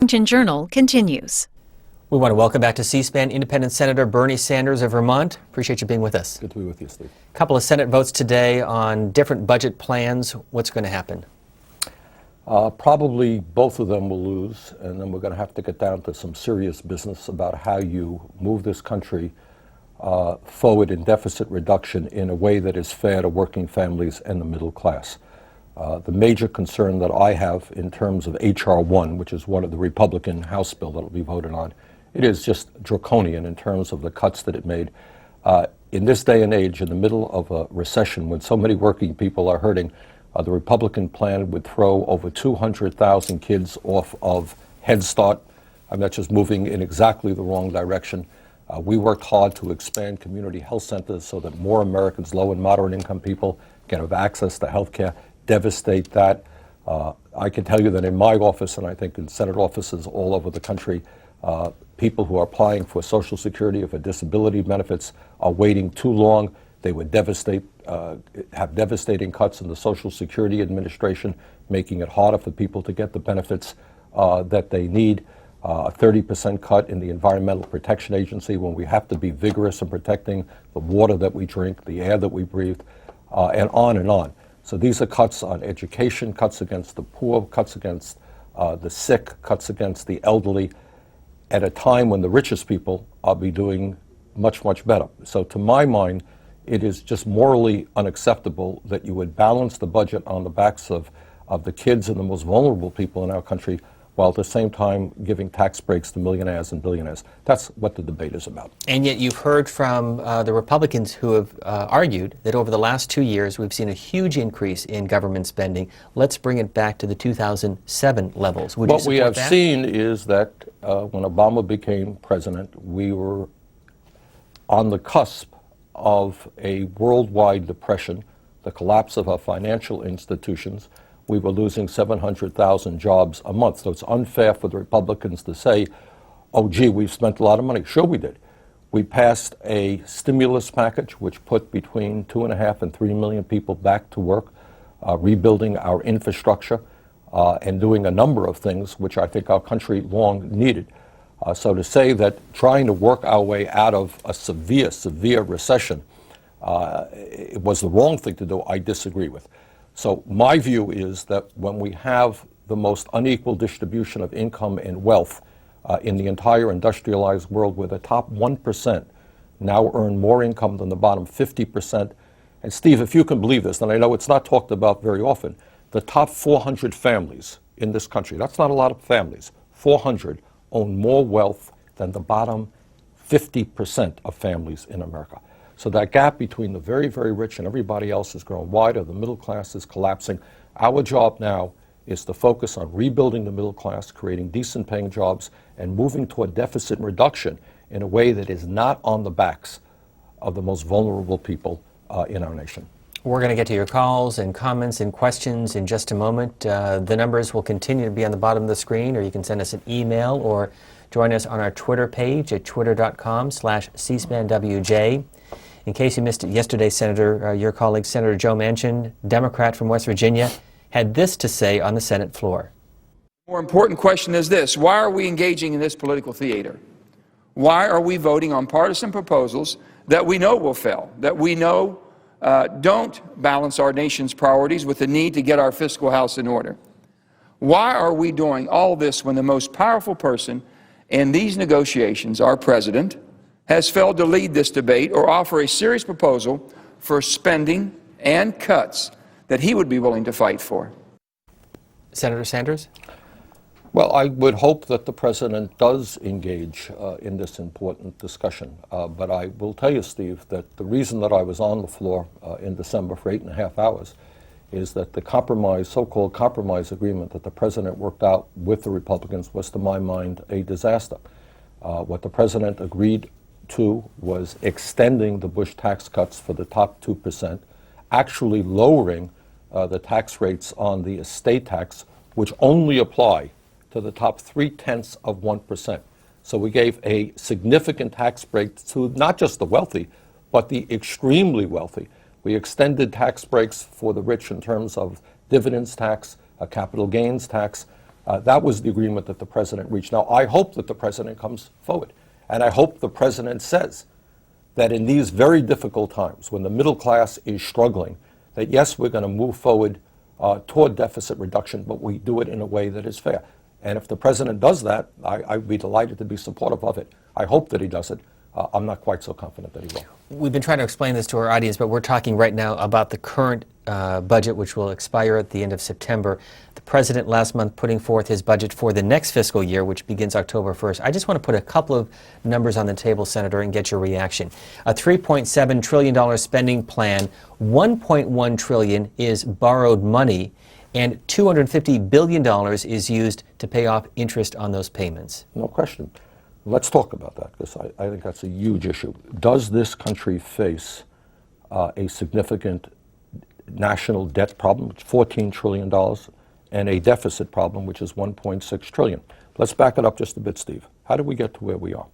Washington Journal continues. We want to welcome back to C-SPAN Independent Senator Bernie Sanders of Vermont. Appreciate you being with us. Good to be with you, Steve. A couple of Senate votes today on different budget plans. What's going to happen? Probably both of them will lose, and then we're going to have to get down to some serious business about how you move this country forward in deficit reduction in a way that is fair to working families and the middle class. The major concern that I have in terms of H.R. 1, which is one of the Republican House bill that will be voted on, it is just draconian in terms of the cuts that it made. In this day and age, in the middle of a recession, when so many working people are hurting, the Republican plan would throw over 200,000 kids off of Head Start. That's just moving in exactly the wrong direction. We worked hard to expand community health centers so that more Americans, low and moderate income people, can have access to health care. Devastate that. I can tell you that in my office, and I think in Senate offices all over the country, people who are applying for Social Security or for disability benefits are waiting too long. They would have devastating cuts in the Social Security Administration, making it harder for people to get the benefits that they need. A 30% cut in the Environmental Protection Agency when we have to be vigorous in protecting the water that we drink, the air that we breathe, and on and on. So these are cuts on education, cuts against the poor, cuts against the sick, cuts against the elderly, at a time when the richest people are be doing much, much better. So to my mind, it is just morally unacceptable that you would balance the budget on the backs of the kids and the most vulnerable people in our country, while at the same time giving tax breaks to millionaires and billionaires. That's what the debate is about. And yet you've heard from the Republicans who have argued that over the last 2 years we've seen a huge increase in government spending. Let's bring it back to the 2007 levels. Would you support that? What we have seen is that when Obama became president, we were on the cusp of a worldwide depression, the collapse of our financial institutions. We were losing 700,000 jobs a month. So it's unfair for the Republicans to say, oh, gee, we've spent a lot of money. Sure we did. We passed a stimulus package which put between 2.5 and 3 million people back to work, rebuilding our infrastructure, and doing a number of things which I think our country long needed. So to say that trying to work our way out of a severe, severe recession it was the wrong thing to do, I disagree with. So my view is that when we have the most unequal distribution of income and wealth in the entire industrialized world, where the top 1% now earn more income than the bottom 50%, and Steve, if you can believe this, and I know it's not talked about very often, the top 400 families in this country, that's not a lot of families, 400 own more wealth than the bottom 50% of families in America. So that gap between the very, very rich and everybody else is growing wider. The middle class is collapsing. Our job now is to focus on rebuilding the middle class, creating decent paying jobs, and moving toward deficit reduction in a way that is not on the backs of the most vulnerable people in our nation. We're going to get to your calls and comments and questions in just a moment. The numbers will continue to be on the bottom of the screen, or you can send us an email or join us on our Twitter page at twitter.com/cspanwj. In case you missed it yesterday, Senator, your colleague, Senator Joe Manchin, Democrat from West Virginia, had this to say on the Senate floor. The more important question is this: why are we engaging in this political theater? Why are we voting on partisan proposals that we know will fail, that we know don't balance our nation's priorities with the need to get our fiscal house in order? Why are we doing all this when the most powerful person in these negotiations, our president, has failed to lead this debate or offer a serious proposal for spending and cuts that he would be willing to fight for? Senator Sanders? Well, I would hope that the president does engage in this important discussion. But I will tell you, Steve, that the reason that I was on the floor in December for 8.5 hours is that the compromise, so-called compromise agreement that the president worked out with the Republicans was, to my mind, a disaster. What the president agreed to was extending the Bush tax cuts for the top 2%, actually lowering the tax rates on the estate tax, which only apply to the top 0.3%. So we gave a significant tax break to not just the wealthy, but the extremely wealthy. We extended tax breaks for the rich in terms of dividends tax, a capital gains tax. That was the agreement that the president reached. Now, I hope that the president comes forward, and I hope the president says that in these very difficult times, when the middle class is struggling, that yes, we're going to move forward toward deficit reduction, but we do it in a way that is fair. And if the president does that, I'd be delighted to be supportive of it. I hope that he does it. I'm not quite so confident that he will. We've been trying to explain this to our audience, but we're talking right now about the current budget, which will expire at the end of September. The president last month putting forth his budget for the next fiscal year, which begins October 1st. I just want to put a couple of numbers on the table, Senator, and get your reaction. A $3.7 trillion spending plan, $1.1 trillion is borrowed money, and $250 billion is used to pay off interest on those payments. No question. Let's talk about that, because I think that's a huge issue. Does this country face a significant national debt problem, which is $14 trillion, and a deficit problem, which is $1.6 trillion? Let's back it up just a bit, Steve. How did we get to where we are?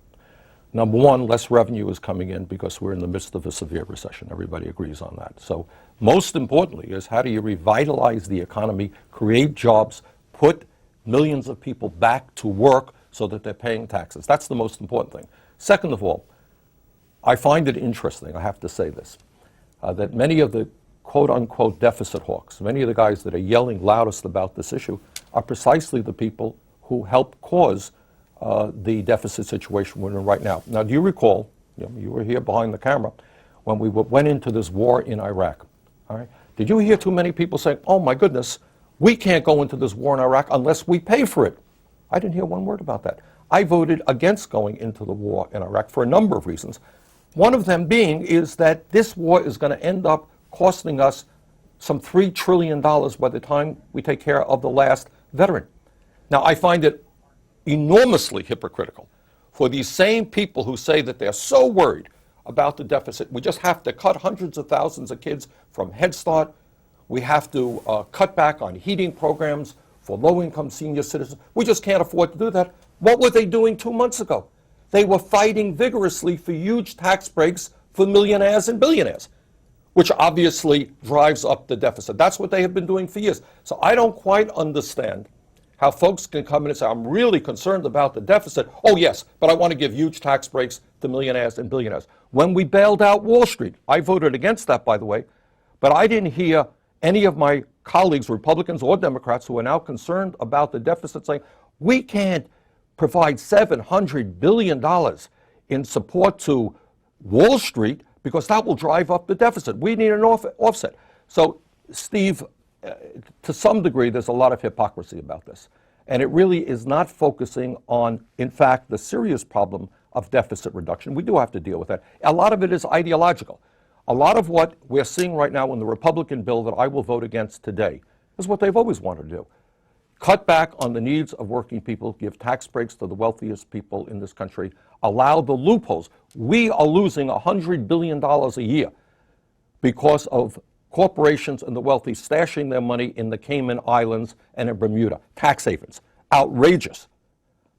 Number one, less revenue is coming in because we're in the midst of a severe recession. Everybody agrees on that. So most importantly is, how do you revitalize the economy, create jobs, put millions of people back to work so that they're paying taxes? That's the most important thing. Second of all, I find it interesting, I have to say this, that many of the quote-unquote deficit hawks, many of the guys that are yelling loudest about this issue, are precisely the people who help cause the deficit situation we're in right now. Now, do you recall, you were here behind the camera, when we went into this war in Iraq, all right? Did you hear too many people saying, oh my goodness, we can't go into this war in Iraq unless we pay for it? I didn't hear one word about that. I voted against going into the war in Iraq for a number of reasons. One of them being is that this war is going to end up costing us some $3 trillion by the time we take care of the last veteran. Now, I find it enormously hypocritical for these same people who say that they're so worried about the deficit. We just have to cut hundreds of thousands of kids from Head Start. We have to cut back on heating programs for low-income senior citizens. We just can't afford to do that. What were they doing 2 months ago? They were fighting vigorously for huge tax breaks for millionaires and billionaires, which obviously drives up the deficit. That's what they have been doing for years. So I don't quite understand how folks can come in and say, I'm really concerned about the deficit. Oh, yes, but I want to give huge tax breaks to millionaires and billionaires. When we bailed out Wall Street, I voted against that, by the way, but I didn't hear any of my colleagues, Republicans or Democrats, who are now concerned about the deficit saying, we can't provide $700 billion in support to Wall Street because that will drive up the deficit. We need an offset. So, Steve, to some degree, there's a lot of hypocrisy about this. And it really is not focusing on, in fact, the serious problem of deficit reduction. We do have to deal with that. A lot of it is ideological. A lot of what we're seeing right now in the Republican bill that I will vote against today is what they've always wanted to do. Cut back on the needs of working people, give tax breaks to the wealthiest people in this country, allow the loopholes. We are losing $100 billion a year because of corporations and the wealthy stashing their money in the Cayman Islands and in Bermuda, tax havens. Outrageous.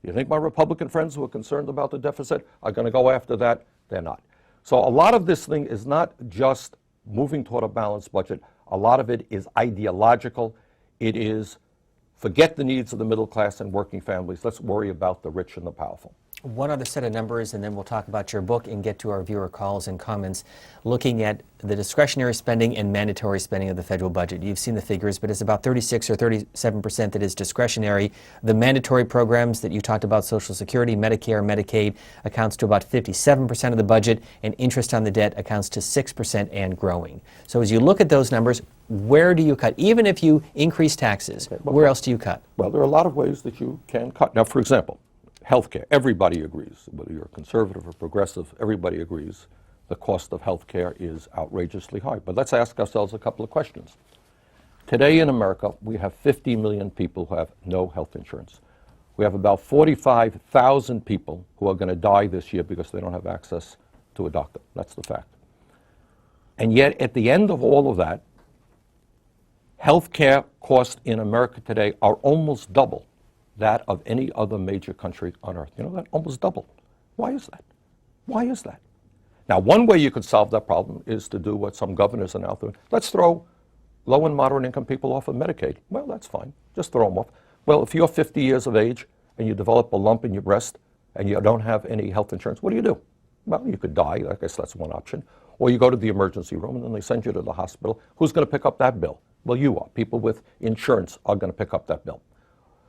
You think my Republican friends who are concerned about the deficit are going to go after that? They're not. So a lot of this thing is not just moving toward a balanced budget. A lot of it is ideological. It is forget the needs of the middle class and working families. Let's worry about the rich and the powerful. One other set of numbers, and then we'll talk about your book and get to our viewer calls and comments, looking at the discretionary spending and mandatory spending of the federal budget. You've seen the figures, but it's about 36 or 37% that is discretionary. The mandatory programs that you talked about, Social Security, Medicare, Medicaid, accounts to about 57% of the budget, and interest on the debt accounts to 6% and growing. So as you look at those numbers, where do you cut? Even if you increase taxes, where else do you cut? Well, there are a lot of ways that you can cut. Now, for example, healthcare. Everybody agrees, whether you're conservative or progressive, everybody agrees the cost of healthcare is outrageously high. But let's ask ourselves a couple of questions. Today in America, we have 50 million people who have no health insurance. We have about 45,000 people who are going to die this year because they don't have access to a doctor. That's the fact. And yet, at the end of all of that, healthcare costs in America today are almost double that of any other major country on earth. You know that? Almost double. Why is that? Why is that? Now, one way you could solve that problem is to do what some governors are now doing. Let's throw low and moderate income people off of Medicaid. Well, that's fine. Just throw them off. Well, if you're 50 years of age and you develop a lump in your breast and you don't have any health insurance, what do? Well, you could die. I guess that's one option. Or you go to the emergency room and then they send you to the hospital. Who's going to pick up that bill? Well, you are. People with insurance are going to pick up that bill.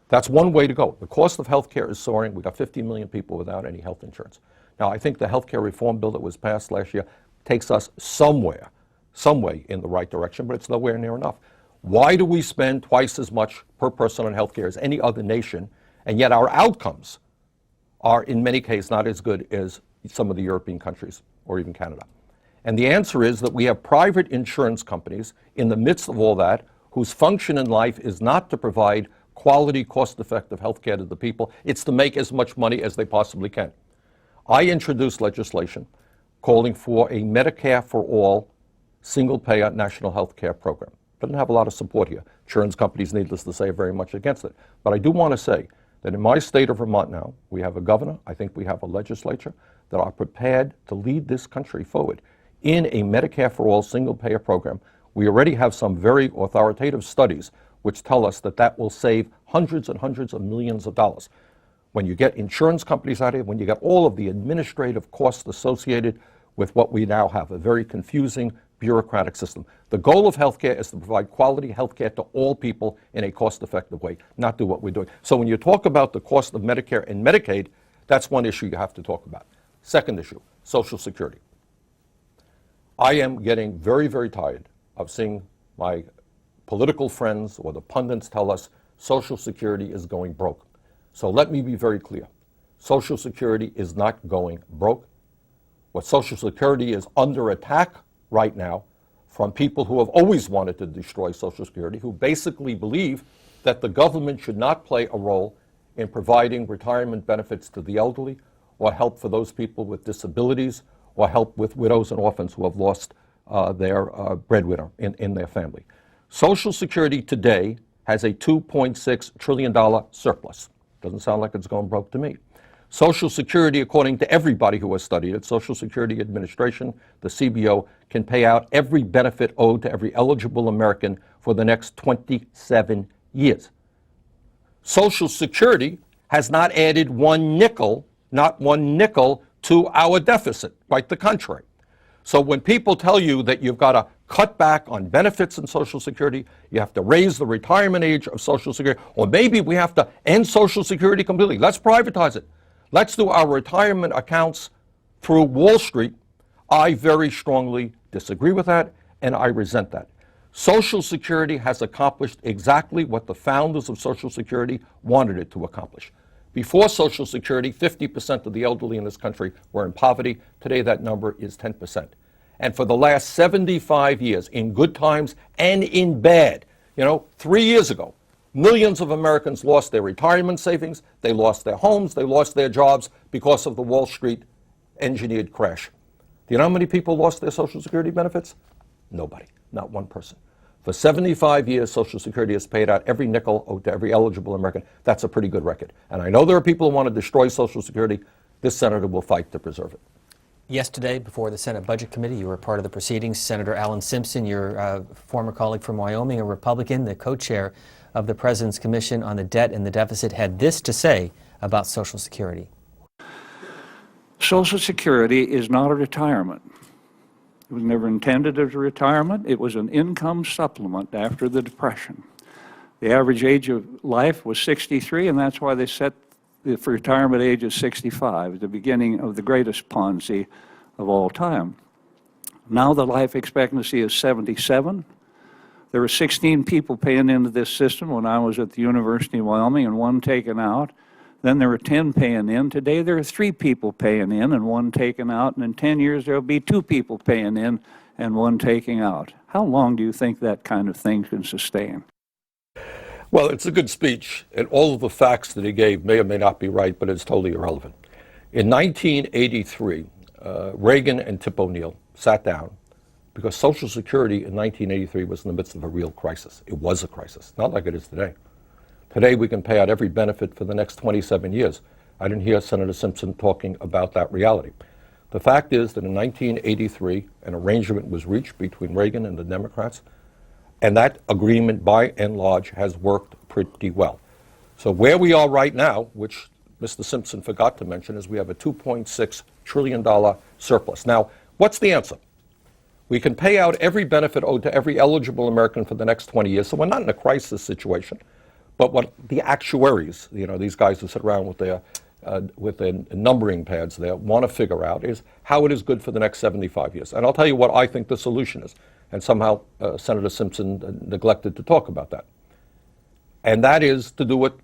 That's one way to go. The cost of health care is soaring. We've got 50 million people without any health insurance. Now, I think the health care reform bill that was passed last year takes us some way in the right direction, but it's nowhere near enough. Why do we spend twice as much per person on health care as any other nation, and yet our outcomes are, in many cases, not as good as some of the European countries or even Canada? And the answer is that we have private insurance companies in the midst of all that whose function in life is not to provide quality, cost-effective health care to the people. It's to make as much money as they possibly can. I introduced legislation calling for a Medicare for all single-payer national health care program. Doesn't have a lot of support here. Insurance companies, needless to say, are very much against it. But I do want to say that in my state of Vermont now, we have a governor, I think we have a legislature that are prepared to lead this country forward in a Medicare for all single-payer program. We already have some very authoritative studies which tell us that that will save hundreds and hundreds of millions of dollars. When you get insurance companies out here, when you get all of the administrative costs associated with what we now have, a very confusing bureaucratic system. The goal of healthcare is to provide quality healthcare to all people in a cost-effective way, not do what we're doing. So when you talk about the cost of Medicare and Medicaid, that's one issue you have to talk about. Second issue, Social Security. I am getting very, very tired of seeing my political friends or the pundits tell us Social Security is going broke. So let me be very clear. Social Security is not going broke. What Social Security is under attack right now from people who have always wanted to destroy Social Security, who basically believe that the government should not play a role in providing retirement benefits to the elderly or help for those people with disabilities or help with widows and orphans who have lost their breadwinner in their family. Social Security today has a $2.6 trillion surplus. Doesn't sound like it's going broke to me. Social Security, according to everybody who has studied it, Social Security Administration, the CBO, can pay out every benefit owed to every eligible American for the next 27 years. Social Security has not added one nickel, not one nickel, to our deficit, quite the contrary. So when people tell you that you've got to cut back on benefits in Social Security, you have to raise the retirement age of Social Security, or maybe we have to end Social Security completely. Let's privatize it. Let's do our retirement accounts through Wall Street. I very strongly disagree with that, and I resent that. Social Security has accomplished exactly what the founders of Social Security wanted it to accomplish. Before Social Security, 50% of the elderly in this country were in poverty. Today, that number is 10%. And for the last 75 years, in good times and in bad, 3 years ago, millions of Americans lost their retirement savings, they lost their homes, they lost their jobs because of the Wall Street engineered crash. Do you know how many people lost their Social Security benefits? Nobody, not one person. For 75 years, Social Security has paid out every nickel owed to every eligible American. That's a pretty good record. And I know there are people who want to destroy Social Security. This senator will fight to preserve it. Yesterday, before the Senate Budget Committee, you were part of the proceedings. Senator Alan Simpson, your former colleague from Wyoming, a Republican, the co-chair of the President's Commission on the Debt and the Deficit, had this to say about Social Security. Social Security is not a retirement. It was never intended as a retirement. It was an income supplement after the Depression. The average age of life was 63, and that's why they set the retirement age at 65, the beginning of the greatest Ponzi of all time. Now the life expectancy is 77. There were 16 people paying into this system when I was at the University of Wyoming and one taken out. Then there were 10 paying in. Today there are 3 people paying in and one taken out. And in 10 years there will be 2 people paying in and one taking out. How long do you think that kind of thing can sustain? Well, it's a good speech, and all of the facts that he gave may or may not be right, but it's totally irrelevant. In 1983, Reagan and Tip O'Neill sat down because Social Security in 1983 was in the midst of a real crisis. It was a crisis, not like it is today. Today, we can pay out every benefit for the next 27 years. I didn't hear Senator Simpson talking about that reality. The fact is that in 1983, an arrangement was reached between Reagan and the Democrats, and that agreement, by and large, has worked pretty well. So where we are right now, which Mr. Simpson forgot to mention, is we have a $2.6 trillion surplus. Now, what's the answer? We can pay out every benefit owed to every eligible American for the next 20 years, so we're not in a crisis situation. But what the actuaries, these guys who sit around with their numbering pads there, want to figure out is how it is good for the next 75 years. And I'll tell you what I think the solution is. And somehow Senator Simpson neglected to talk about that. And that is to do what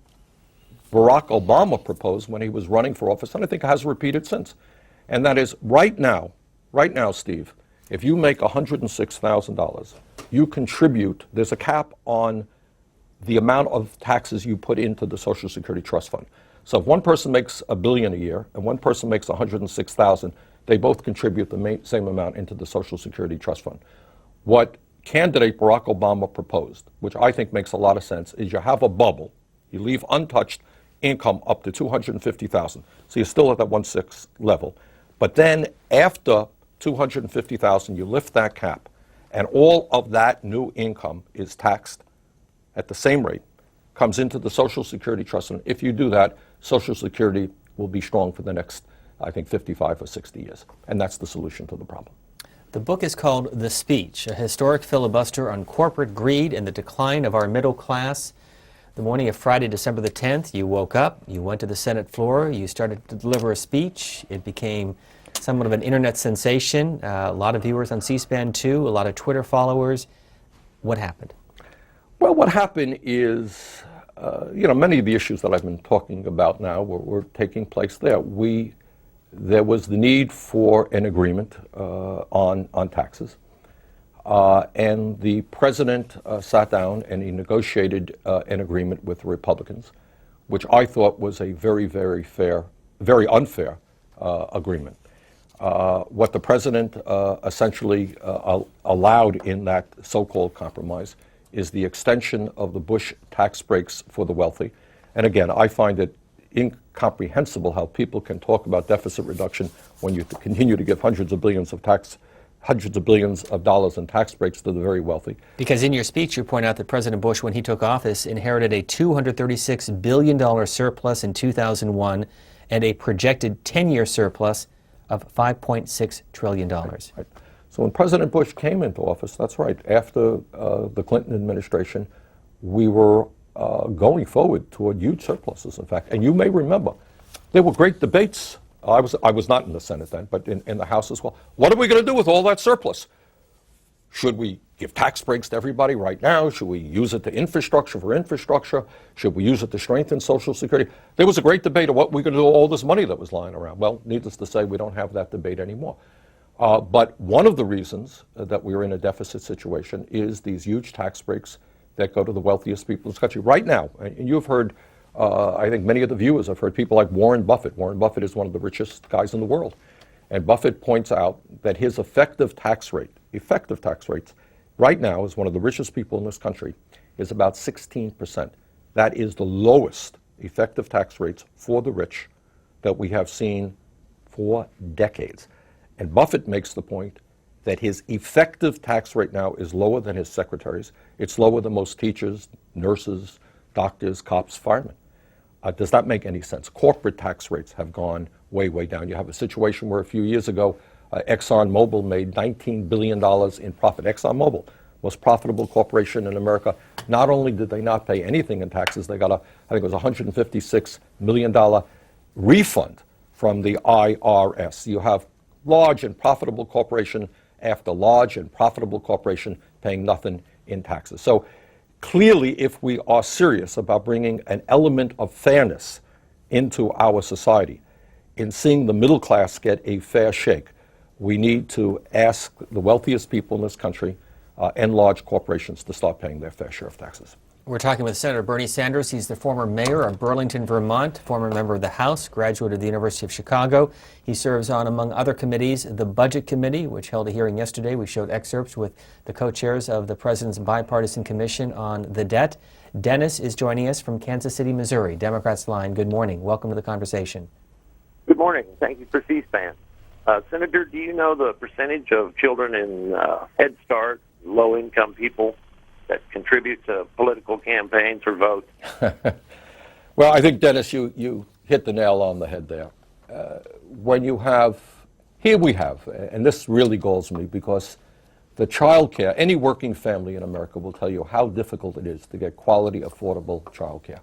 Barack Obama proposed when he was running for office, and I think has repeated since. And that is right now, Steve, if you make $106,000, you contribute, there's a cap on the amount of taxes you put into the Social Security Trust Fund. So if one person makes $1 billion a year and one person makes $106,000, they both contribute the same amount into the Social Security Trust Fund. What candidate Barack Obama proposed, which I think makes a lot of sense, is you have a bubble, you leave untouched income up to $250,000. So you're still at that 1.6 level. But then after $250,000, you lift that cap, and all of that new income is taxed at the same rate, comes into the Social Security Trust Fund. If you do that, Social Security will be strong for the next, I think, 55 or 60 years. And that's the solution to the problem. The book is called The Speech, a historic filibuster on corporate greed and the decline of our middle class. The morning of Friday, December the 10th, you woke up, you went to the Senate floor, you started to deliver a speech. It became somewhat of an internet sensation. A lot of viewers on C-SPAN 2, a lot of Twitter followers. What happened? Well, what happened is, many of the issues that I've been talking about now were taking place there. There was the need for an agreement on taxes. And the president sat down and he negotiated an agreement with the Republicans, which I thought was a very, very fair, very unfair agreement. What the president essentially allowed in that so-called compromise is the extension of the Bush tax breaks for the wealthy. And again, I find it incomprehensible how people can talk about deficit reduction when you continue to give hundreds of billions of dollars in tax breaks to the very wealthy. Because in your speech, you point out that President Bush, when he took office, inherited a $236 billion surplus in 2001 and a projected 10-year surplus of $5.6 trillion. Right. So when President Bush came into office, that's right, after the Clinton administration, we were going forward toward huge surpluses, in fact. And you may remember, there were great debates. I was not in the Senate then, but in the House as well. What are we going to do with all that surplus? Should we give tax breaks to everybody right now? Should we use it to infrastructure? Should we use it to strengthen Social Security? There was a great debate of what we're going to do with all this money that was lying around. Well, needless to say, we don't have that debate anymore. But one of the reasons that we're in a deficit situation is these huge tax breaks that go to the wealthiest people in this country. Right now, and you've heard, I think many of the viewers have heard people like Warren Buffett. Warren Buffett is one of the richest guys in the world. And Buffett points out that his effective tax rates, right now, as one of the richest people in this country, is about 16%. That is the lowest effective tax rates for the rich that we have seen for decades. And Buffett makes the point that his effective tax rate now is lower than his secretaries. It's lower than most teachers, nurses, doctors, cops, firemen. Does that make any sense? Corporate tax rates have gone way, way down. You have a situation where a few years ago, ExxonMobil made $19 billion in profit. ExxonMobil, most profitable corporation in America. Not only did they not pay anything in taxes, they got I think it was $156 million refund from the IRS. You have large and profitable corporation after large and profitable corporation paying nothing in taxes. So clearly, if we are serious about bringing an element of fairness into our society, in seeing the middle class get a fair shake, we need to ask the wealthiest people in this country and large corporations to start paying their fair share of taxes. We're talking with Senator Bernie Sanders. He's the former mayor of Burlington, Vermont, former member of the House, graduate of the University of Chicago. He serves on, among other committees, the Budget Committee, which held a hearing yesterday. We showed excerpts with the co-chairs of the President's Bipartisan Commission on the Debt. Dennis is joining us from Kansas City, Missouri. Democrats Line, good morning. Welcome to the conversation. Good morning. Thank you for C-SPAN. Senator, do you know the percentage of children in Head Start, low-income people that contribute to political campaigns or votes? Well, I think, Dennis, you hit the nail on the head there. When you have, here we have, and this really galls me because the child care, any working family in America will tell you how difficult it is to get quality, affordable child care.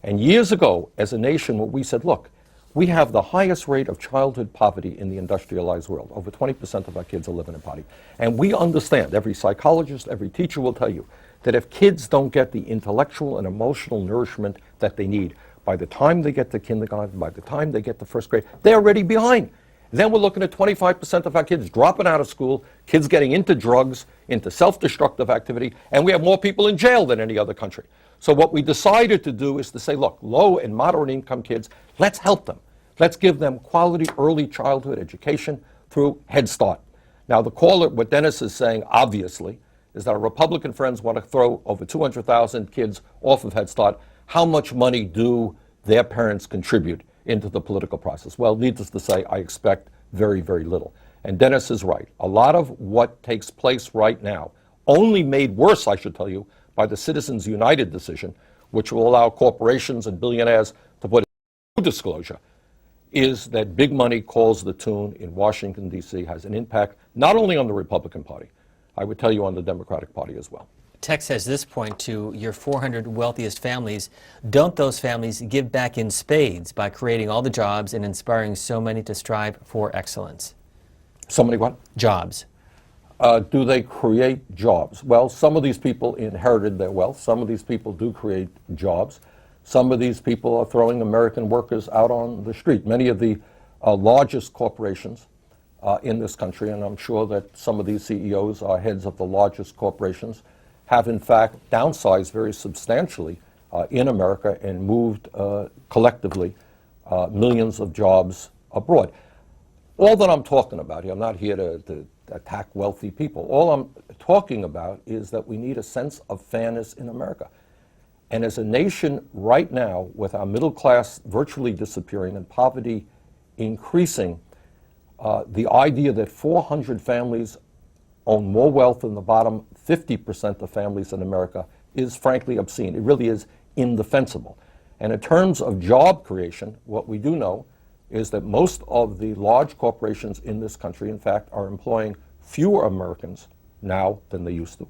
And years ago, as a nation, we said, look, we have the highest rate of childhood poverty in the industrialized world. Over 20% of our kids are living in poverty. And we understand, every psychologist, every teacher will tell you, that if kids don't get the intellectual and emotional nourishment that they need, by the time they get to kindergarten, by the time they get to first grade, they're already behind. Then we're looking at 25% of our kids dropping out of school, kids getting into drugs, into self-destructive activity, and we have more people in jail than any other country. So what we decided to do is to say, look, low and moderate income kids, let's help them. Let's give them quality early childhood education through Head Start. Now the caller, what Dennis is saying, obviously, is that our Republican friends want to throw over 200,000 kids off of Head Start. How much money do their parents contribute into the political process? Well, needless to say, I expect very, very little. And Dennis is right. A lot of what takes place right now, only made worse, I should tell you, by the Citizens United decision, which will allow corporations and billionaires to put in disclosure, is that big money calls the tune in Washington, D.C., has an impact not only on the Republican Party, I would tell you on the Democratic Party as well. Tex has this point to your 400 wealthiest families. Don't those families give back in spades by creating all the jobs and inspiring so many to strive for excellence? So many what? Jobs. Do they create jobs? Well, some of these people inherited their wealth. Some of these people do create jobs. Some of these people are throwing American workers out on the street. Many of the largest corporations in this country, and I'm sure that some of these CEOs are heads of the largest corporations, have in fact downsized very substantially in America and moved collectively millions of jobs abroad. All that I'm talking about here, I'm not here to attack wealthy people. All I'm talking about is that we need a sense of fairness in America. And as a nation right now, with our middle class virtually disappearing and poverty increasing, the idea that 400 families own more wealth than the bottom 50% of families in America is frankly obscene. It really is indefensible. And in terms of job creation, what we do know is that most of the large corporations in this country, in fact, are employing fewer Americans now than they used to,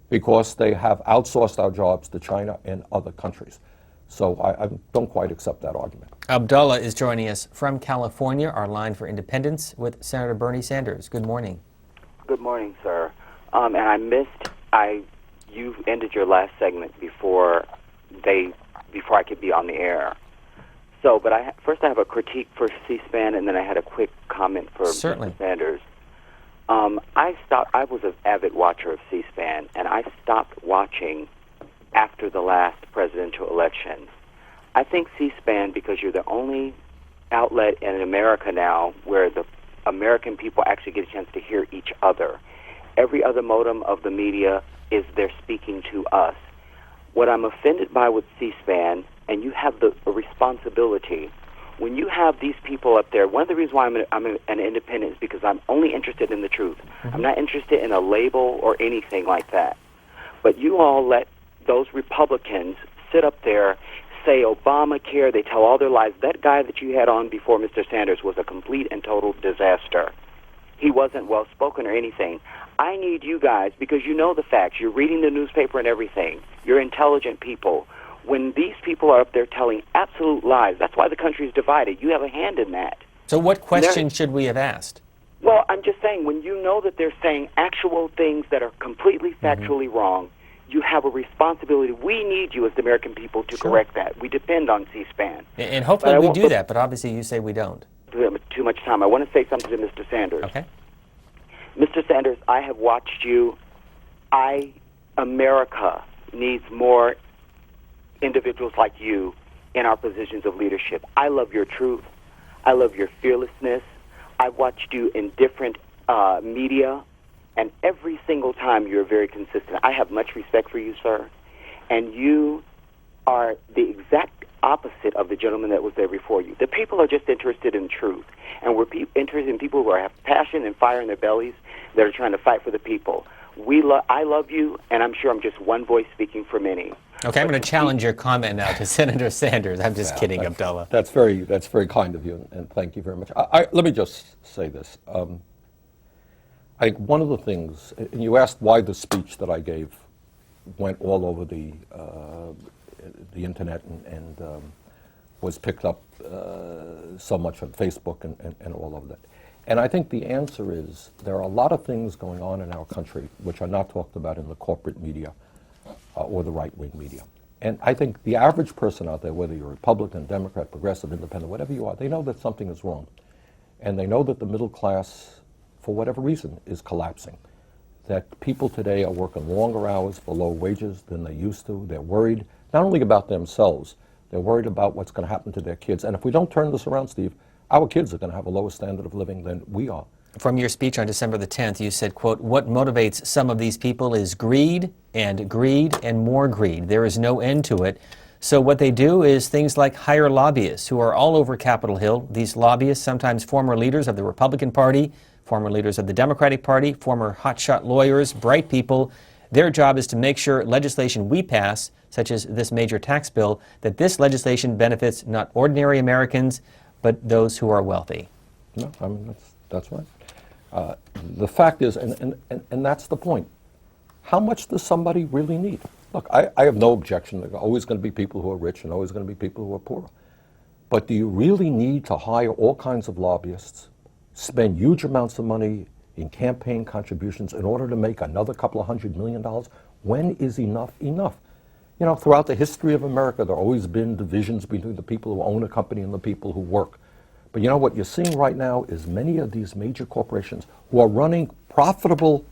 because they have outsourced our jobs to China and other countries. So I don't quite accept that argument. Abdullah is joining us from California, our line for independence with Senator Bernie Sanders. Good morning. Good morning, sir. And you ended your last segment before I could be on the air. So, but first I have a critique for C-SPAN, and then I had a quick comment for Mr. Sanders. I was an avid watcher of C-SPAN, and I stopped watching after the last presidential election. I think C-SPAN, because you're the only outlet in America now where the American people actually get a chance to hear each other. Every other modem of the media is they're speaking to us. What I'm offended by with C-SPAN, and you have the responsibility, when you have these people up there, one of the reasons why I'm an independent is because I'm only interested in the truth. Mm-hmm. I'm not interested in a label or anything like that. But you all let those Republicans sit up there, say Obamacare, they tell all their lies. That guy that you had on before, Mr. Sanders, was a complete and total disaster. He wasn't well-spoken or anything. I need you guys, because you know the facts. You're reading the newspaper and everything. You're intelligent people. When these people are up there telling absolute lies, that's why the country is divided. You have a hand in that. So what question should we have asked? Well, I'm just saying, when you know that they're saying actual things that are completely factually wrong, you have a responsibility. We need you as the American people to correct that. We depend on C-SPAN. And hopefully we do that, but obviously you say we don't. Too much time. I want to say something to Mr. Sanders. Okay. Mr. Sanders, I have watched you. America needs more individuals like you in our positions of leadership. I love your truth. I love your fearlessness. I've watched you in different media, and every single time you're very consistent. I have much respect for you, sir. And you are the exact opposite of the gentleman that was there before you. The people are just interested in truth, and we're interested in people who have passion and fire in their bellies that are trying to fight for the people. I love you, and I'm sure I'm just one voice speaking for many. Okay, I'm going to challenge your comment now to Senator Sanders. I'm just kidding, Abdullah. That's very kind of you, and thank you very much. Let me just say this. I think one of the things, and you asked why the speech that I gave went all over the internet and was picked up so much on Facebook and all of that. And I think the answer is there are a lot of things going on in our country which are not talked about in the corporate media or the right-wing media. And I think the average person out there, whether you're Republican, Democrat, Progressive, Independent, whatever you are, they know that something is wrong. And they know that the middle class, for whatever reason, is collapsing. That people today are working longer hours for low wages than they used to. They're worried not only about themselves, they're worried about what's going to happen to their kids. And if we don't turn this around, Steve, our kids are going to have a lower standard of living than we are. From your speech on December the 10th, you said, quote, "What motivates some of these people is greed and more greed. There is no end to it. So what they do is things like hire lobbyists who are all over Capitol Hill. These lobbyists, sometimes former leaders of the Republican Party, former leaders of the Democratic Party, former hotshot lawyers, bright people. Their job is to make sure legislation we pass, such as this major tax bill, that this legislation benefits not ordinary Americans, but those who are wealthy." No, I mean, that's right. The fact is, and that's the point, how much does somebody really need? Look, I have no objection. There are always going to be people who are rich and always going to be people who are poor. But do you really need to hire all kinds of lobbyists, spend huge amounts of money in campaign contributions in order to make another couple of $100 million? When is enough enough? You know, throughout the history of America, there have always been divisions between the people who own a company and the people who work. But you know what you're seeing right now is many of these major corporations who are running profitable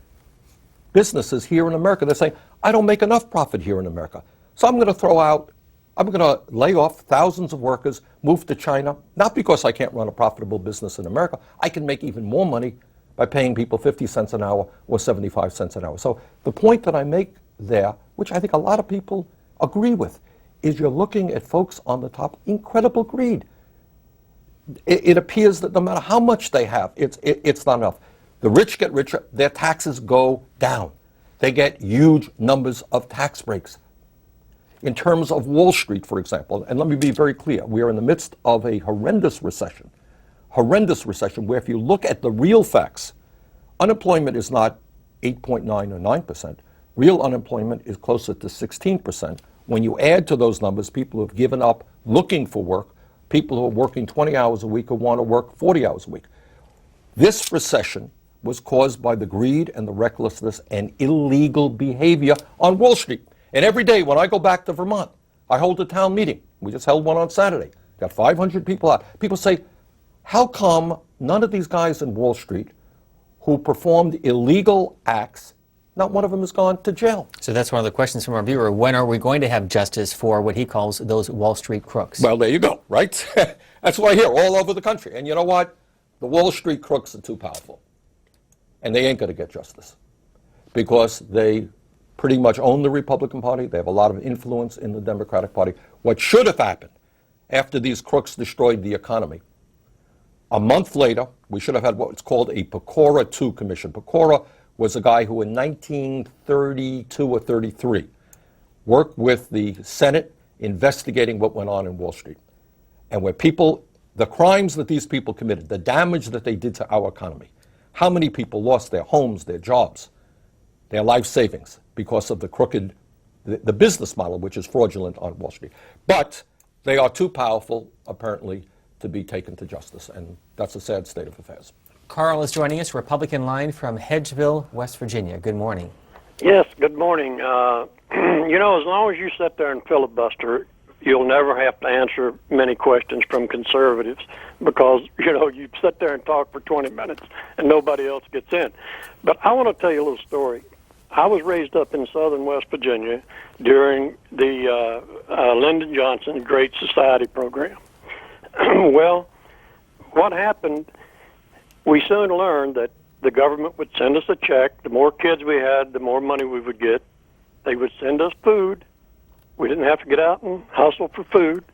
businesses here in America. They're saying, I don't make enough profit here in America. So I'm going to lay off thousands of workers, move to China, not because I can't run a profitable business in America. I can make even more money by paying people 50 cents an hour or 75 cents an hour. So the point that I make there, which I think a lot of people agree with, is you're looking at folks on the top, incredible greed. It appears that no matter how much they have, it's not enough. The rich get richer, their taxes go down. They get huge numbers of tax breaks. In terms of Wall Street, for example, and let me be very clear, we are in the midst of a horrendous recession where if you look at the real facts, unemployment is not 8.9 or 9%. Real unemployment is closer to 16%. When you add to those numbers people who have given up looking for work, people who are working 20 hours a week who want to work 40 hours a week. This recession was caused by the greed and the recklessness and illegal behavior on Wall Street. And every day when I go back to Vermont, I hold a town meeting. We just held one on Saturday. Got 500 people out. People say, how come none of these guys in Wall Street who performed illegal acts, not one of them has gone to jail? So that's one of the questions from our viewer. When are we going to have justice for what he calls those Wall Street crooks? Well, there you go, right? That's what I hear all over the country. And you know what? The Wall Street crooks are too powerful. And they ain't going to get justice because they pretty much own the Republican Party. They have a lot of influence in the Democratic Party. What should have happened after these crooks destroyed the economy, a month later, we should have had what's called a Pecora II commission. Pecora was a guy who in 1932 or 33 worked with the Senate investigating what went on in Wall Street. And where people, the crimes that these people committed, the damage that they did to our economy, how many people lost their homes, their jobs, their life savings because of the crooked, the business model, which is fraudulent on Wall Street. But they are too powerful, apparently, to be taken to justice. And that's a sad state of affairs. Carl is joining us, Republican line from Hedgeville, West Virginia. Good morning. Yes, good morning. You know, as long as you sit there and filibuster, you'll never have to answer many questions from conservatives because, you know, you sit there and talk for 20 minutes and nobody else gets in. But I want to tell you a little story. I was raised up in southern West Virginia during the Lyndon Johnson Great Society program. Well, what happened, we soon learned that the government would send us a check. The more kids we had, the more money we would get. They would send us food. We didn't have to get out and hustle for food.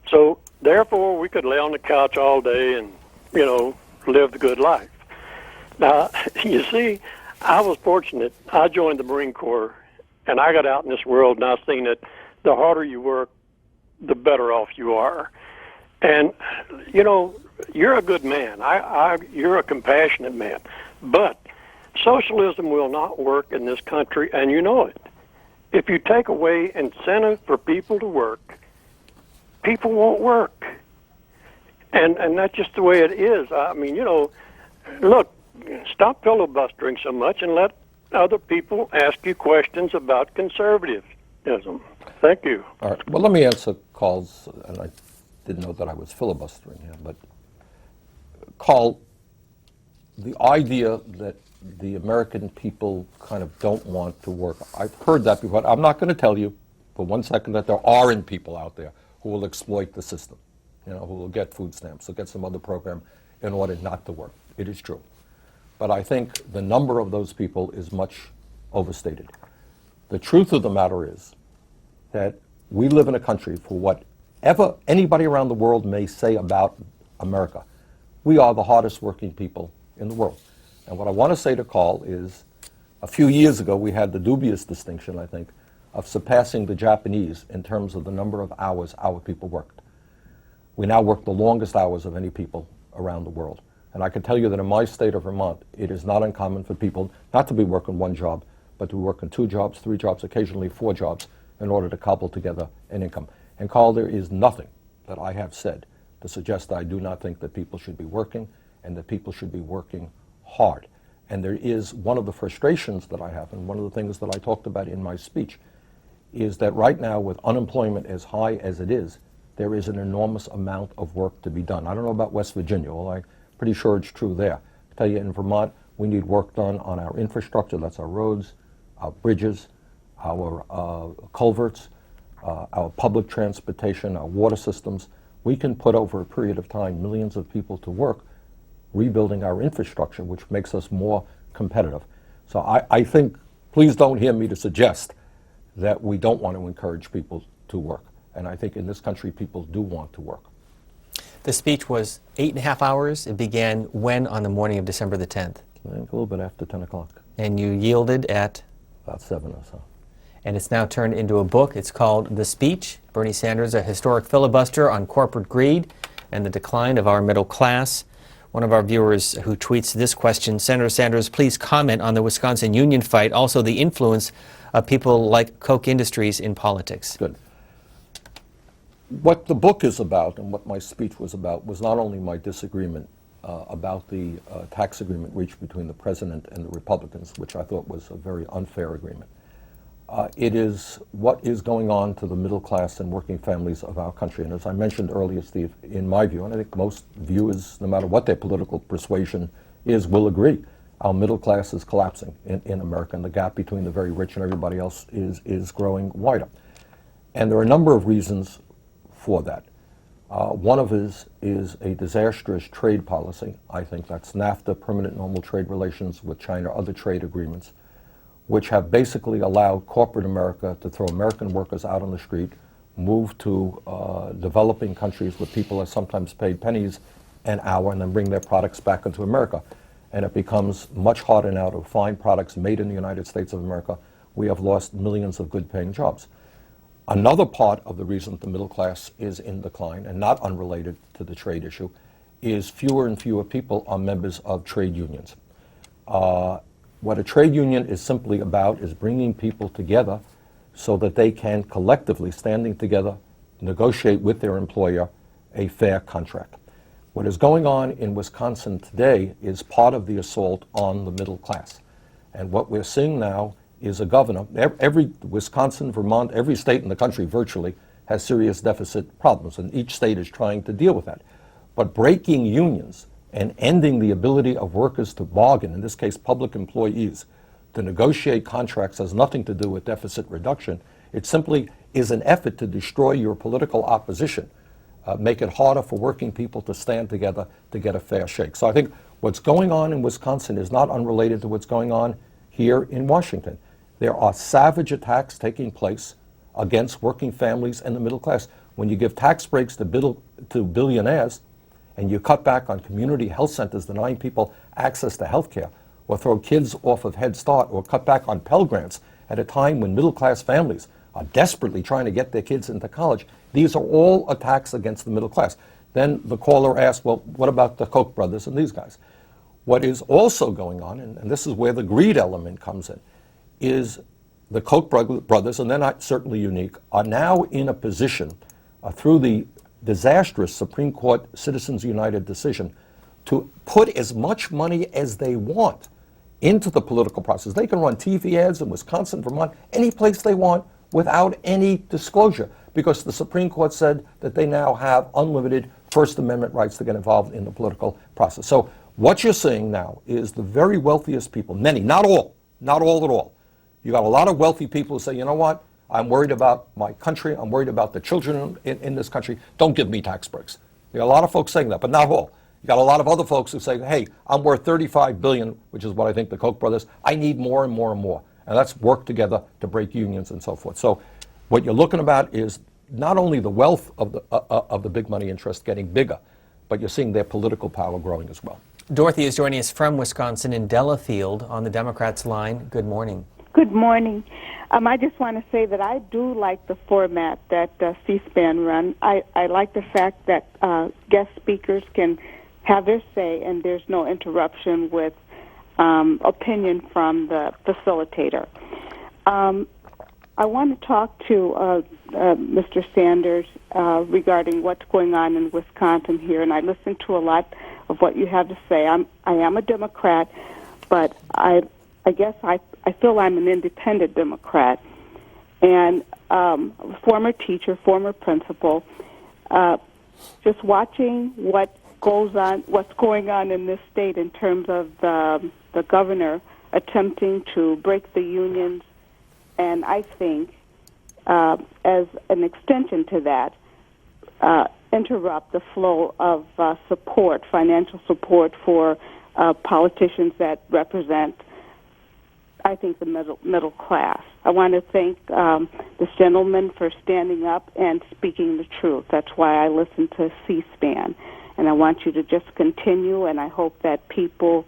So, therefore, we could lay on the couch all day and, you know, live the good life. Now, you see, I was fortunate. I joined the Marine Corps, and I got out in this world, and I seen that the harder you work, the better off you are. And, you know, you're a good man. You're a compassionate man. But socialism will not work in this country, and you know it. If you take away incentive for people to work, people won't work. And that's just the way it is. I mean, you know, look, stop filibustering so much and let other people ask you questions about conservatism. Thank you. All right. Well, let me answer Carl's, and I didn't know that I was filibustering here, but Carl, the idea that the American people kind of don't want to work, I've heard that before. I'm not going to tell you for 1 second that there aren't people out there who will exploit the system, you know, who will get food stamps, who get some other program in order not to work. It is true. But I think the number of those people is much overstated. The truth of the matter is that we live in a country, for whatever anybody around the world may say about America, we are the hardest working people in the world. And what I want to say to Carl is, a few years ago we had the dubious distinction, I think, of surpassing the Japanese in terms of the number of hours our people worked. We now work the longest hours of any people around the world. And I can tell you that in my state of Vermont, it is not uncommon for people not to be working one job, but to be working 2 jobs, 3 jobs, occasionally 4 jobs, in order to cobble together an income. And Carl, there is nothing that I have said to suggest that I do not think that people should be working and that people should be working hard. And there is one of the frustrations that I have, and one of the things that I talked about in my speech, is that right now with unemployment as high as it is, there is an enormous amount of work to be done. I don't know about West Virginia, well, I'm pretty sure it's true there. I tell you, in Vermont, we need work done on our infrastructure, that's our roads, our bridges, our culverts, our public transportation, our water systems. We can put over a period of time millions of people to work rebuilding our infrastructure, which makes us more competitive. So I think, please don't hear me to suggest that we don't want to encourage people to work. And I think in this country, people do want to work. The speech was 8.5 hours. It began when on the morning of December the 10th? I think a little bit after 10 o'clock. And you yielded at? About 7 or so. And it's now turned into a book. It's called The Speech, Bernie Sanders, A Historic Filibuster on Corporate Greed and the Decline of Our Middle Class. One of our viewers who tweets this question, Senator Sanders, please comment on the Wisconsin union fight, also the influence of people like Koch Industries in politics. Good. What the book is about and what my speech was about was not only my disagreement about the tax agreement reached between the president and the Republicans, which I thought was a very unfair agreement. It is what is going on to the middle class and working families of our country. And as I mentioned earlier, Steve, in my view, and I think most viewers, no matter what their political persuasion is, will agree, our middle class is collapsing in America, and the gap between the very rich and everybody else is growing wider. And there are a number of reasons for that. One of is a disastrous trade policy. I think that's NAFTA, permanent normal trade relations with China, other trade agreements, which have basically allowed corporate America to throw American workers out on the street, move to developing countries where people are sometimes paid pennies an hour, and then bring their products back into America. And it becomes much harder now to find products made in the United States of America. We have lost millions of good-paying jobs. Another part of the reason the middle class is in decline, and not unrelated to the trade issue, is fewer and fewer people are members of trade unions. What a trade union is simply about is bringing people together so that they can collectively, standing together, negotiate with their employer a fair contract. What is going on in Wisconsin today is part of the assault on the middle class. And what we're seeing now is a governor, every Wisconsin, Vermont, every state in the country virtually has serious deficit problems, and each state is trying to deal with that. But breaking unions and ending the ability of workers to bargain, in this case public employees, to negotiate contracts has nothing to do with deficit reduction. It simply is an effort to destroy your political opposition, make it harder for working people to stand together to get a fair shake. So I think what's going on in Wisconsin is not unrelated to what's going on here in Washington. There are savage attacks taking place against working families and the middle class. When you give tax breaks to billionaires, and you cut back on community health centers denying people access to health care, or throw kids off of Head Start, or cut back on Pell Grants at a time when middle-class families desperately trying to get their kids into college. These are all attacks against the middle class. Then the caller asked, well, what about the Koch brothers and these guys? What is also going on, and this is where the greed element comes in, is the Koch brothers, and they're not certainly unique, are now in a position through the disastrous Supreme Court Citizens United decision to put as much money as they want into the political process. They can run TV ads in Wisconsin, Vermont, any place they want without any disclosure, because the Supreme Court said that they now have unlimited First Amendment rights to get involved in the political process. So what you're seeing now is the very wealthiest people, many, not all at all. You got a lot of wealthy people who say, you know what, I'm worried about my country, I'm worried about the children in this country, don't give me tax breaks. You got a lot of folks saying that, but not all. You got a lot of other folks who say, hey, I'm worth $35 billion, which is what I think the Koch brothers, I need more and more and more. And let's work together to break unions and so forth. So what you're looking about is not only the wealth of the big money interests getting bigger, but you're seeing their political power growing as well. Dorothy is joining us from Wisconsin in Delafield on the Democrats line. Good morning. Good morning. I just want to say that I do like the format that C-SPAN run. I like the fact that guest speakers can have their say and there's no interruption with opinion from the facilitator. I want to talk to Mr. Sanders regarding what's going on in Wisconsin here, and I listened to a lot of what you have to say. I am a Democrat, but I guess I feel I'm an independent Democrat, and former teacher, former principal. Just watching what's going on in this state in terms of the governor attempting to break the unions, and I think as an extension to that, interrupt the flow of support, financial support for politicians that represent, I think, the middle class. I want to thank this gentleman for standing up and speaking the truth. That's why I listen to C-SPAN. And I want you to just continue, and I hope that people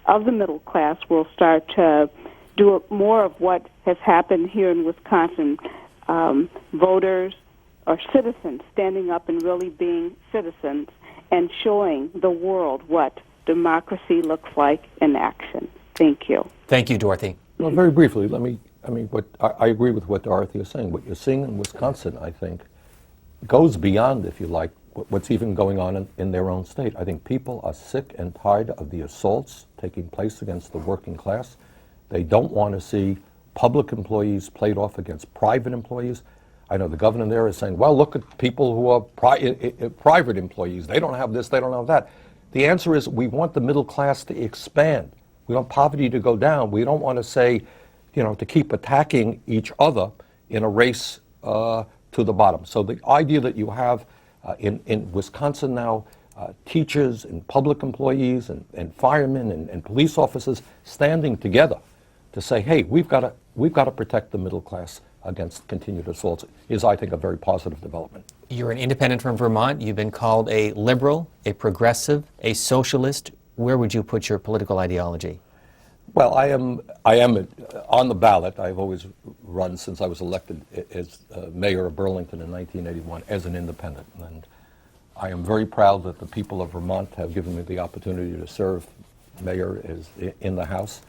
of the middle class will start to do more of what has happened here in Wisconsin. Voters or citizens standing up and really being citizens and showing the world what democracy looks like in action. Thank you. Thank you, Dorothy. Well, very briefly, I agree with what Dorothy is saying. What you're seeing in Wisconsin, I think, goes beyond, if you like, what's even going on in their own state. I think people are sick and tired of the assaults taking place against the working class. They don't want to see public employees played off against private employees. I know the governor there is saying, well, look at people who are private employees. They don't have this, they don't have that. The answer is we want the middle class to expand. We want poverty to go down. We don't want to say, to keep attacking each other in a race to the bottom. So the idea that you have in Wisconsin now, teachers and public employees and firemen and police officers standing together to say, hey, we've got to protect the middle class against continued assaults is, I think, a very positive development. You're an independent from Vermont. You've been called a liberal, a progressive, a socialist. Where would you put your political ideology? Well, I am on the ballot. I've always run since I was elected as mayor of Burlington in 1981 as an independent. And I am very proud that the people of Vermont have given me the opportunity to serve mayor in the House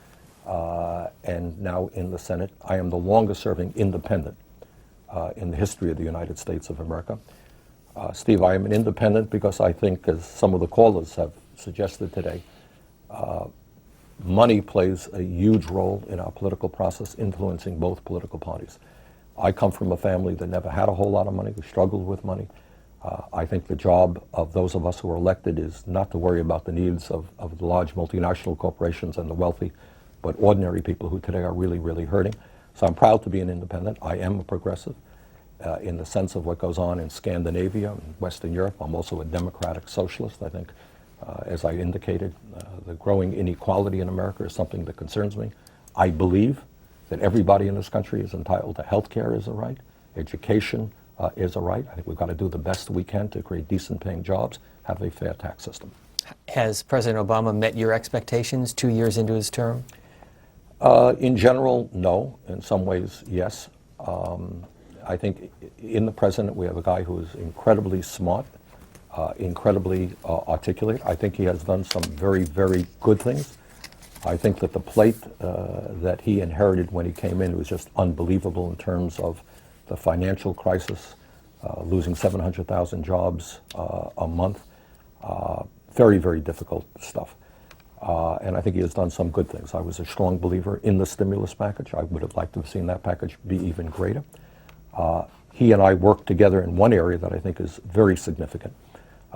and now in the Senate. I am the longest serving independent in the history of the United States of America. Steve, I am an independent because I think, as some of the callers have suggested today, money plays a huge role in our political process, influencing both political parties. I come from a family that never had a whole lot of money. We struggled with money. I think the job of those of us who are elected is not to worry about the needs of the large multinational corporations and the wealthy, but ordinary people who today are really, really hurting. So I'm proud to be an independent. I am a progressive in the sense of what goes on in Scandinavia and Western Europe. I'm also a democratic socialist. I think, as I indicated, the growing inequality in America is something that concerns me. I believe that everybody in this country is entitled to health care as a right, education is a right. I think we've got to do the best we can to create decent paying jobs, have a fair tax system. Has President Obama met your expectations 2 years into his term? In general, no. In some ways, yes. I think in the president we have a guy who is incredibly smart, incredibly articulate. I think he has done some very, very good things. I think that the plate that he inherited when he came in was just unbelievable in terms of the financial crisis, losing 700,000 jobs a month. Very, very difficult stuff. And I think he has done some good things. I was a strong believer in the stimulus package. I would have liked to have seen that package be even greater. He and I worked together in one area that I think is very significant.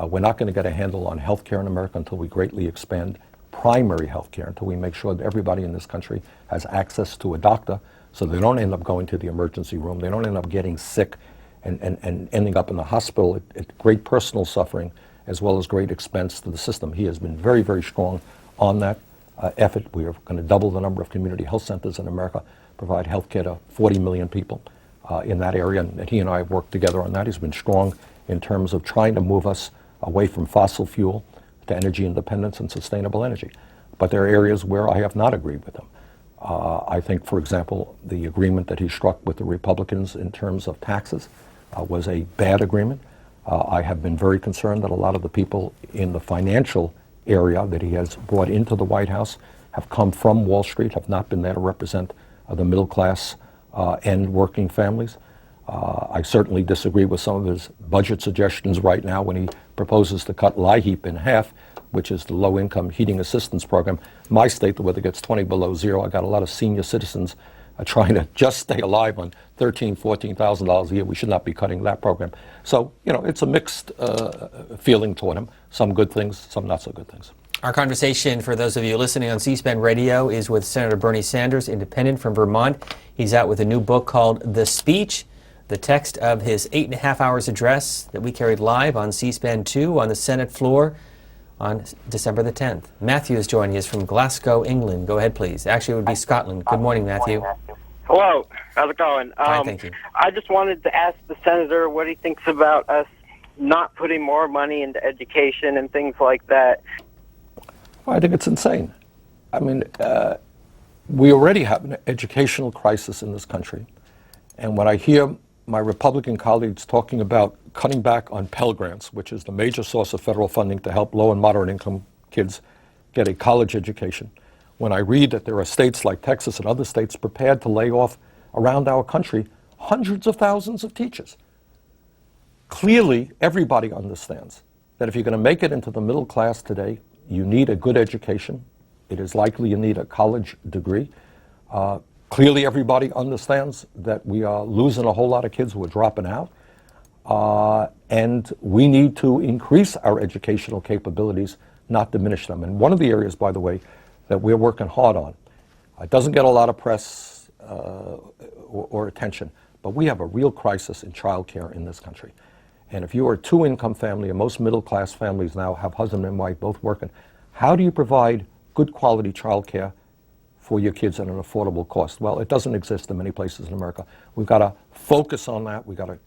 We're not going to get a handle on health care in America until we greatly expand primary health care, until we make sure that everybody in this country has access to a doctor so they don't end up going to the emergency room, they don't end up getting sick and ending up in the hospital at great personal suffering as well as great expense to the system. He has been very, very strong on that effort. We are going to double the number of community health centers in America, provide health care to 40 million people in that area, and he and I have worked together on that. He's been strong in terms of trying to move us away from fossil fuel to energy independence and sustainable energy. But there are areas where I have not agreed with him. I think, for example, the agreement that he struck with the Republicans in terms of taxes was a bad agreement. I have been very concerned that a lot of the people in the financial area that he has brought into the White House have come from Wall Street, have not been there to represent the middle class and working families. I certainly disagree with some of his budget suggestions right now when he proposes to cut LIHEAP in half, which is the low-income heating assistance program. My state, the weather gets 20 below zero. I got a lot of senior citizens trying to just stay alive on $13,000, $14,000 a year. We should not be cutting that program. So, you know, it's a mixed feeling toward him. Some good things, some not so good things. Our conversation, for those of you listening on C-SPAN Radio, is with Senator Bernie Sanders, independent from Vermont. He's out with a new book called The Speech, the text of his 8.5 hours address that we carried live on C-SPAN 2 on the Senate floor on December the 10th. Matthew is joining us from Glasgow, England. Go ahead, please. Actually, it would be Scotland. Good morning, Matthew. Hello. How's it going? Fine, thank you. I just wanted to ask the senator what he thinks about us not putting more money into education and things like that. I think it's insane. I mean, we already have an educational crisis in this country. And when I hear my Republican colleagues talking about cutting back on Pell Grants, which is the major source of federal funding to help low and moderate income kids get a college education, when I read that there are states like Texas and other states prepared to lay off around our country hundreds of thousands of teachers. Clearly, everybody understands that if you're going to make it into the middle class today, you need a good education. It is likely you need a college degree. Clearly, everybody understands that we are losing a whole lot of kids who are dropping out. And we need to increase our educational capabilities, not diminish them. And one of the areas, by the way, that we're working hard on, it doesn't get a lot of press or attention, but we have a real crisis in child care in this country. And if you are a two-income family, and most middle-class families now have husband and wife both working, how do you provide good quality child care for your kids at an affordable cost? Well, it doesn't exist in many places in America. We've got to focus on that. We've got to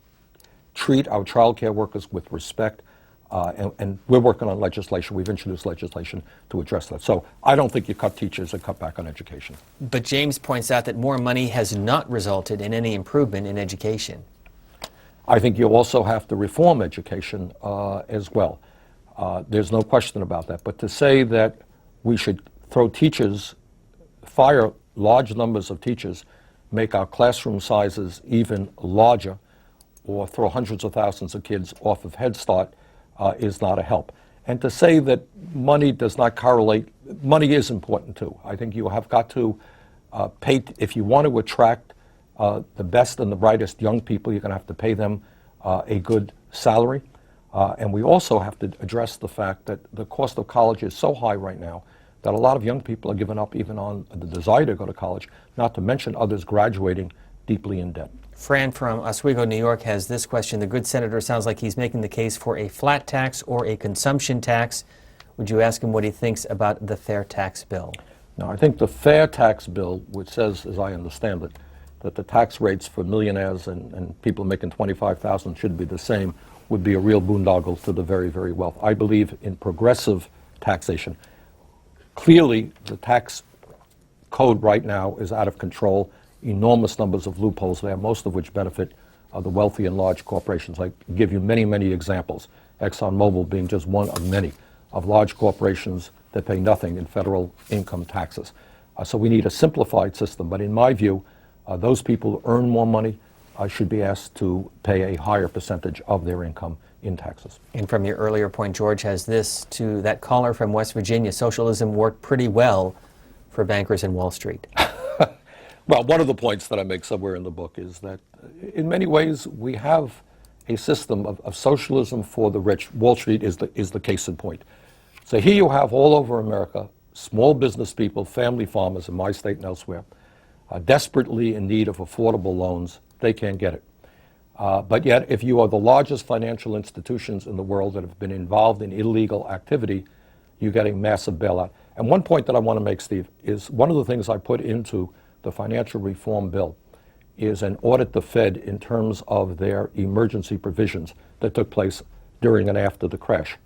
treat our child care workers with respect. And we're working on legislation. We've introduced legislation to address that. So I don't think you cut teachers and cut back on education. But James points out that more money has not resulted in any improvement in education. I think you also have to reform education as well. There's no question about that. But to say that we should throw teachers, fire large numbers of teachers, make our classroom sizes even larger, or throw hundreds of thousands of kids off of Head Start is not a help. And to say that money does not correlate, money is important too. I think you have got to pay, if you want to attract the best and the brightest young people, you're going to have to pay them a good salary. And we also have to address the fact that the cost of college is so high right now that a lot of young people are giving up even on the desire to go to college, not to mention others graduating deeply in debt. Fran from Oswego, New York has this question. The good senator sounds like he's making the case for a flat tax or a consumption tax. Would you ask him what he thinks about the fair tax bill? Now, I think the fair tax bill, which says, as I understand it, that the tax rates for millionaires and people making $25,000 should be the same, would be a real boondoggle to the very, very wealthy. I believe in progressive taxation. Clearly, the tax code right now is out of control. Enormous numbers of loopholes there, most of which benefit the wealthy and large corporations. I give you many, many examples, ExxonMobil being just one of many, of large corporations that pay nothing in federal income taxes. So we need a simplified system, but in my view, those people who earn more money should be asked to pay a higher percentage of their income in taxes. And from your earlier point, George, has this to that caller from West Virginia, socialism worked pretty well for bankers in Wall Street? Well, one of the points that I make somewhere in the book is that in many ways we have a system of socialism for the rich. Wall Street is the case in point. So here you have all over America small business people, family farmers in my state and elsewhere, desperately in need of affordable loans. They can't get it. But yet, if you are the largest financial institutions in the world that have been involved in illegal activity, you're getting massive bailout. And one point that I want to make, Steve, is one of the things I put into the financial reform bill is an audit the Fed in terms of their emergency provisions that took place during and after the crash.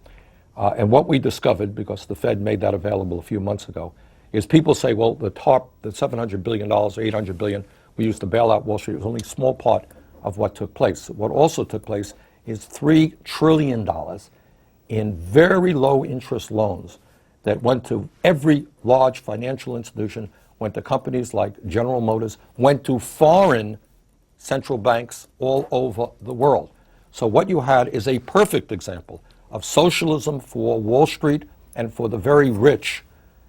And what we discovered, because the Fed made that available a few months ago, is people say, well, the $700 billion or $800 billion we used to bail out Wall Street was only a small part of what took place. What also took place is $3 trillion in very low interest loans that went to every large financial institution, went to companies like General Motors, went to foreign central banks all over the world. So what you had is a perfect example of socialism for Wall Street and for the very rich,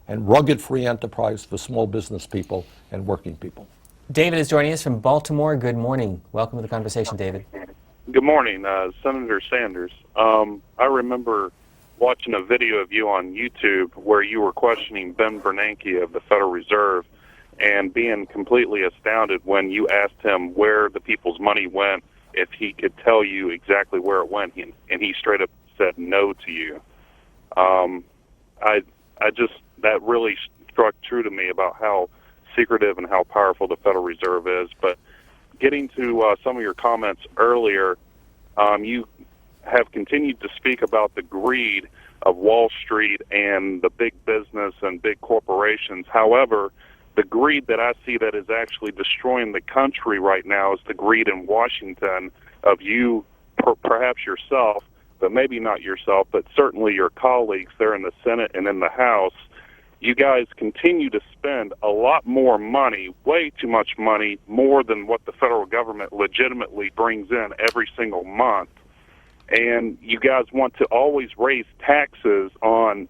and rugged free enterprise for small business people and working people. David is joining us from Baltimore. Good morning. Welcome to the conversation, David. Good morning, Senator Sanders. I remember watching a video of you on YouTube where you were questioning Ben Bernanke of the Federal Reserve and being completely astounded when you asked him where the people's money went, if he could tell you exactly where it went, and he straight up said no to you. That really struck true to me about how secretive and how powerful the Federal Reserve is. But getting to some of your comments earlier, you have continued to speak about the greed of Wall Street and the big business and big corporations. However, the greed that I see that is actually destroying the country right now is the greed in Washington of you, perhaps yourself, but maybe not yourself, but certainly your colleagues there in the Senate and in the House. You guys continue to spend a lot more money, way too much money, more than what the federal government legitimately brings in every single month. And you guys want to always raise taxes on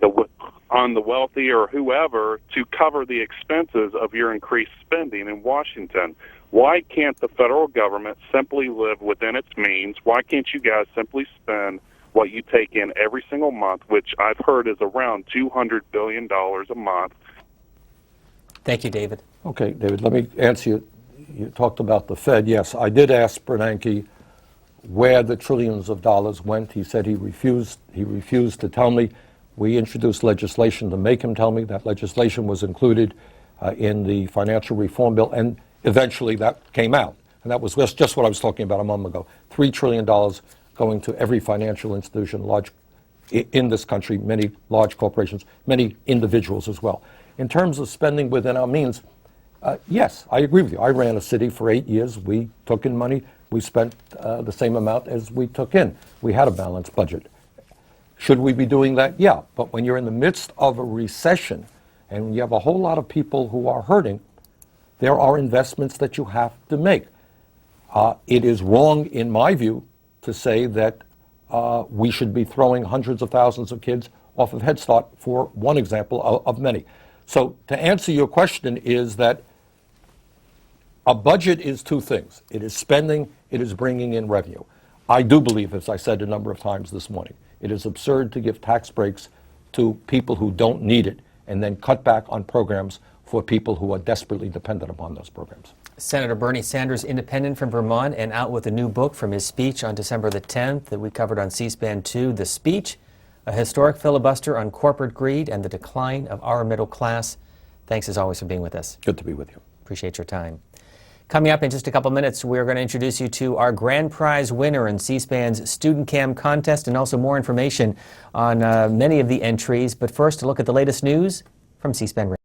the wealthy or whoever to cover the expenses of your increased spending in Washington. Why can't the federal government simply live within its means? Why can't you guys simply spend what you take in every single month, which I've heard is around $200 billion a month? Thank you, David. Okay, David, let me answer you. You talked about the Fed. Yes, I did ask Bernanke where the trillions of dollars went. He said he refused to tell me. We introduced legislation to make him tell me. That legislation was included in the financial reform bill, and eventually that came out. And that was just what I was talking about a moment ago. $3 trillion going to every financial institution, large in this country, many large corporations, many individuals as well. In terms of spending within our means, yes, I agree with you. I ran a city for 8 years. We took in money. We spent the same amount as we took in. We had a balanced budget. Should we be doing that? Yeah. But when you're in the midst of a recession and you have a whole lot of people who are hurting, there are investments that you have to make. It is wrong, in my view, to say that we should be throwing hundreds of thousands of kids off of Head Start, for one example of many. So to answer your question is that a budget is two things. It is spending, it is bringing in revenue. I do believe, as I said a number of times this morning, it is absurd to give tax breaks to people who don't need it and then cut back on programs for people who are desperately dependent upon those programs. Senator Bernie Sanders, independent from Vermont, and out with a new book from his speech on December the 10th that we covered on C-SPAN 2, The Speech, a historic filibuster on corporate greed and the decline of our middle class. Thanks as always for being with us. Good to be with you. Appreciate your time. Coming up in just a couple minutes, we're going to introduce you to our grand prize winner in C-SPAN's Student Cam contest, and also more information on many of the entries. But first, a look at the latest news from C-SPAN Radio.